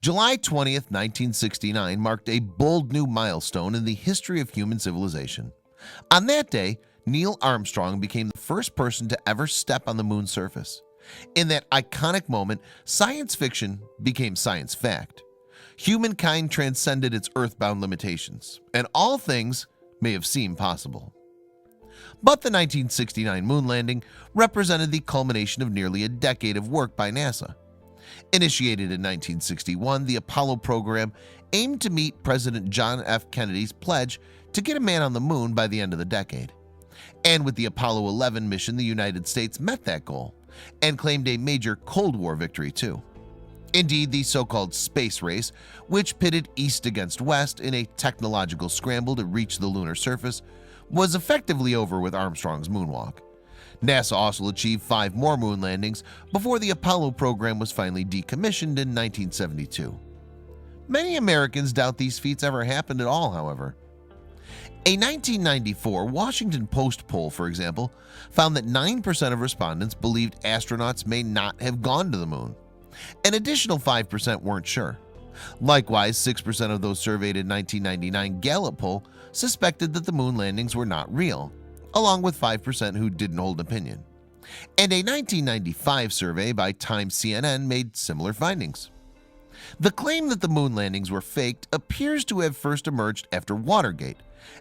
July 20th, 1969 marked a bold new milestone in the history of human civilization. On that day, Neil Armstrong became the first person to ever step on the moon's surface. In that iconic moment, science fiction became science fact. Humankind transcended its earthbound limitations, and all things may have seemed possible. But the 1969 moon landing represented the culmination of nearly a decade of work by NASA. Initiated in 1961, the Apollo program aimed to meet President John F. Kennedy's pledge to get a man on the moon by the end of the decade. And with the Apollo 11 mission, the United States met that goal and claimed a major Cold War victory too. Indeed, the so-called space race, which pitted East against West in a technological scramble to reach the lunar surface, was effectively over with Armstrong's moonwalk. NASA also achieved 5 more moon landings before the Apollo program was finally decommissioned in 1972. Many Americans doubt these feats ever happened at all, however. A 1994 Washington Post poll, for example, found that 9% of respondents believed astronauts may not have gone to the moon. An additional 5% weren't sure. Likewise, 6% of those surveyed in 1999 Gallup poll suspected that the moon landings were not real, along with 5% who didn't hold an opinion. And a 1995 survey by Time CNN made similar findings. The claim that the moon landings were faked appears to have first emerged after Watergate,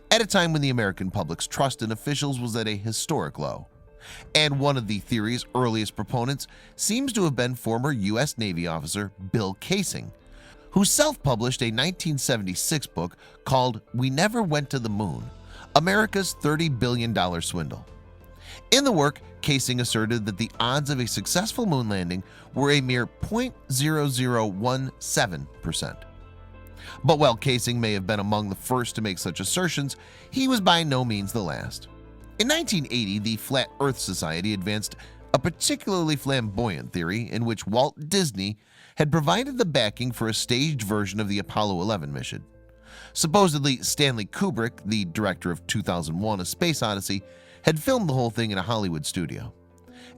at a time when the American public's trust in officials was at a historic low. And one of the theory's earliest proponents seems to have been former U.S. Navy officer Bill Casing, who self-published a 1976 book called We Never Went to the Moon, America's $30 billion swindle. In the work, Casing asserted that the odds of a successful moon landing were a mere 0.0017%. But while Casing may have been among the first to make such assertions, he was by no means the last. In 1980, the Flat Earth Society advanced a particularly flamboyant theory in which Walt Disney had provided the backing for a staged version of the Apollo 11 mission. Supposedly, Stanley Kubrick, the director of 2001: A Space Odyssey, had filmed the whole thing in a Hollywood studio.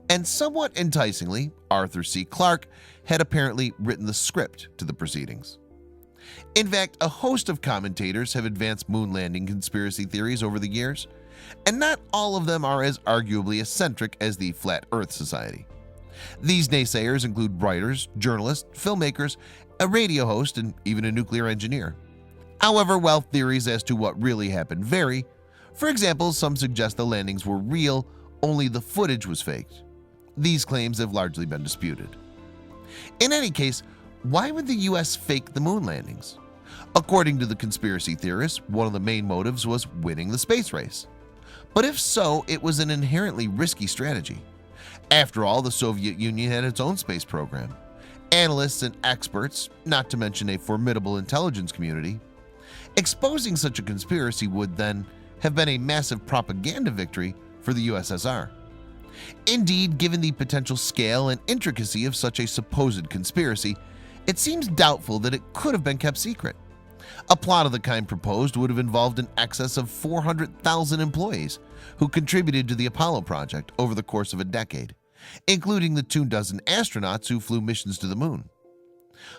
And somewhat enticingly, Arthur C. Clarke had apparently written the script to the proceedings. In fact, a host of commentators have advanced moon landing conspiracy theories over the years, and not all of them are as arguably eccentric as the Flat Earth Society. These naysayers include writers, journalists, filmmakers, a radio host, and even a nuclear engineer. However, while theories as to what really happened vary, for example, some suggest the landings were real, only the footage was faked. These claims have largely been disputed. In any case, why would the US fake the moon landings? According to the conspiracy theorists, one of the main motives was winning the space race. But if so, it was an inherently risky strategy. After all, the Soviet Union had its own space program. Analysts and experts, not to mention a formidable intelligence community, exposing such a conspiracy would then have been a massive propaganda victory for the USSR. Indeed, given the potential scale and intricacy of such a supposed conspiracy, it seems doubtful that it could have been kept secret. A plot of the kind proposed would have involved an excess of 400,000 employees who contributed to the Apollo project over the course of a decade, including the 24 astronauts who flew missions to the moon.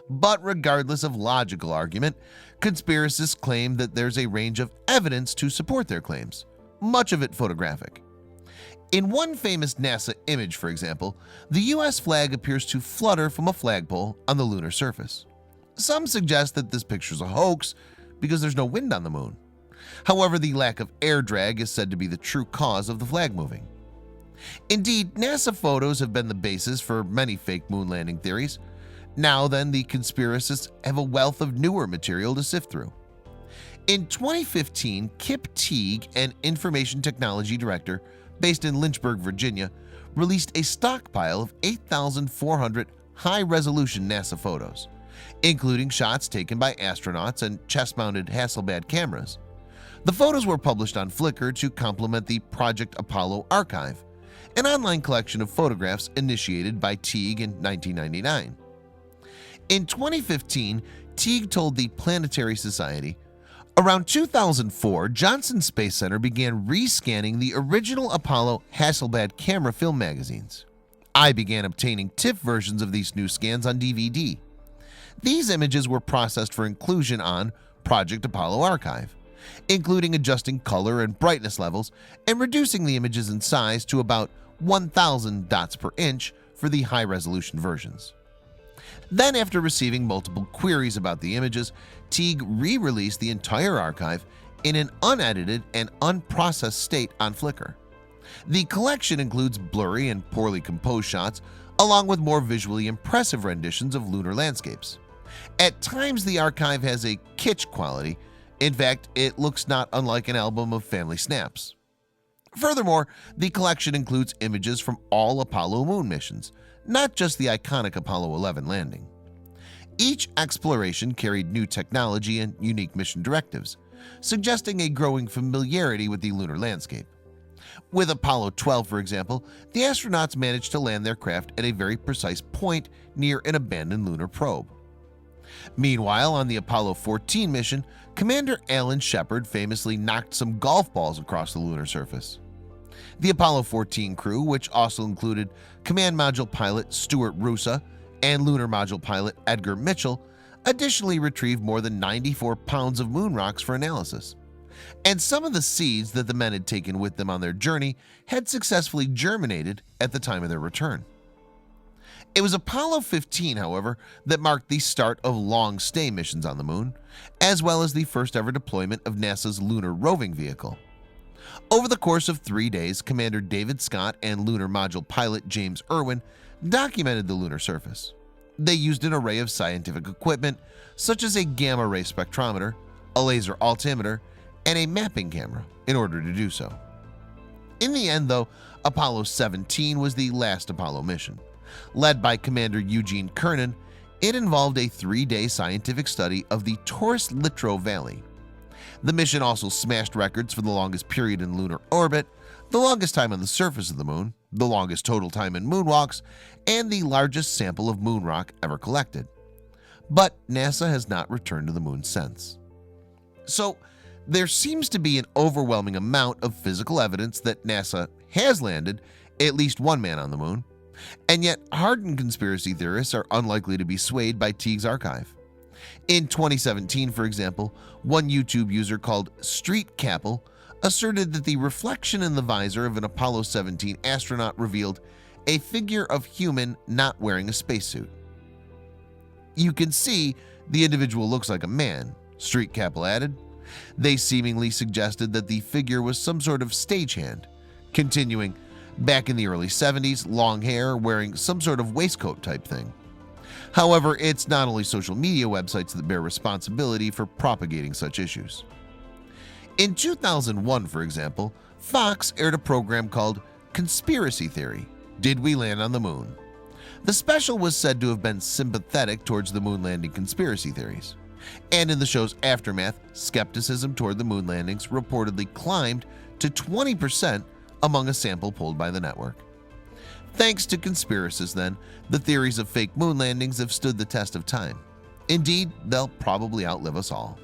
But regardless of logical argument, conspiracists claim that there's a range of evidence to support their claims, much of it photographic. In one famous NASA image, for example, the US flag appears to flutter from a flagpole on the lunar surface. Some suggest that this picture's a hoax because there's no wind on the moon. However, the lack of air drag is said to be the true cause of the flag moving. Indeed, NASA photos have been the basis for many fake moon landing theories. Now then, the conspiracists have a wealth of newer material to sift through. In 2015, Kip Teague, an information technology director based in Lynchburg, Virginia, released a stockpile of 8,400 high-resolution NASA photos, including shots taken by astronauts and chest-mounted Hasselblad cameras. The photos were published on Flickr to complement the Project Apollo Archive, an online collection of photographs initiated by Teague in 1999. In 2015, Teague told the Planetary Society, "Around 2004, Johnson Space Center began rescanning the original Apollo Hasselblad camera film magazines. I began obtaining TIFF versions of these new scans on DVD. These images were processed for inclusion on Project Apollo Archive, including adjusting color and brightness levels and reducing the images in size to about 1,000 dots per inch for the high-resolution versions. Then, after receiving multiple queries about the images, Teague re-released the entire archive in an unedited and unprocessed state on Flickr. The collection includes blurry and poorly composed shots, along with more visually impressive renditions of lunar landscapes. At times, the archive has a kitsch quality. In fact, it looks not unlike an album of family snaps. Furthermore, the collection includes images from all Apollo moon missions, not just the iconic Apollo 11 landing. Each exploration carried new technology and unique mission directives, suggesting a growing familiarity with the lunar landscape. With Apollo 12, for example, the astronauts managed to land their craft at a very precise point near an abandoned lunar probe. Meanwhile, on the Apollo 14 mission, Commander Alan Shepard famously knocked some golf balls across the lunar surface. The Apollo 14 crew, which also included Command Module pilot Stuart Roosa and Lunar Module pilot Edgar Mitchell, additionally retrieved more than 94 pounds of moon rocks for analysis. And some of the seeds that the men had taken with them on their journey had successfully germinated at the time of their return. It was Apollo 15, however, that marked the start of long-stay missions on the moon, as well as the first-ever deployment of NASA's lunar roving vehicle. Over the course of 3 days, Commander David Scott and Lunar Module pilot James Irwin documented the lunar surface. They used an array of scientific equipment, such as a gamma-ray spectrometer, a laser altimeter, and a mapping camera in order to do so. In the end, though, Apollo 17 was the last Apollo mission. Led by Commander Eugene Cernan, it involved a 3-day scientific study of the Taurus-Littrow Valley. The mission also smashed records for the longest period in lunar orbit, the longest time on the surface of the moon, the longest total time in moonwalks, and the largest sample of moon rock ever collected. But NASA has not returned to the moon since. So, there seems to be an overwhelming amount of physical evidence that NASA has landed at least one man on the moon, and yet hardened conspiracy theorists are unlikely to be swayed by Teague's archive. In 2017, for example, one YouTube user called Street Capel asserted that the reflection in the visor of an Apollo 17 astronaut revealed a figure of human not wearing a spacesuit. "You can see the individual looks like a man," Street Capel added. They seemingly suggested that the figure was some sort of stagehand. Continuing, "Back in the early 70s, long hair, wearing some sort of waistcoat type thing." However, it's not only social media websites that bear responsibility for propagating such issues. In 2001, for example, Fox aired a program called Conspiracy Theory: Did We Land on the Moon? The special was said to have been sympathetic towards the moon landing conspiracy theories. And in the show's aftermath, skepticism toward the moon landings reportedly climbed to 20% among a sample polled by the network. Thanks to conspiracists, then, the theories of fake moon landings have stood the test of time. Indeed, they'll probably outlive us all.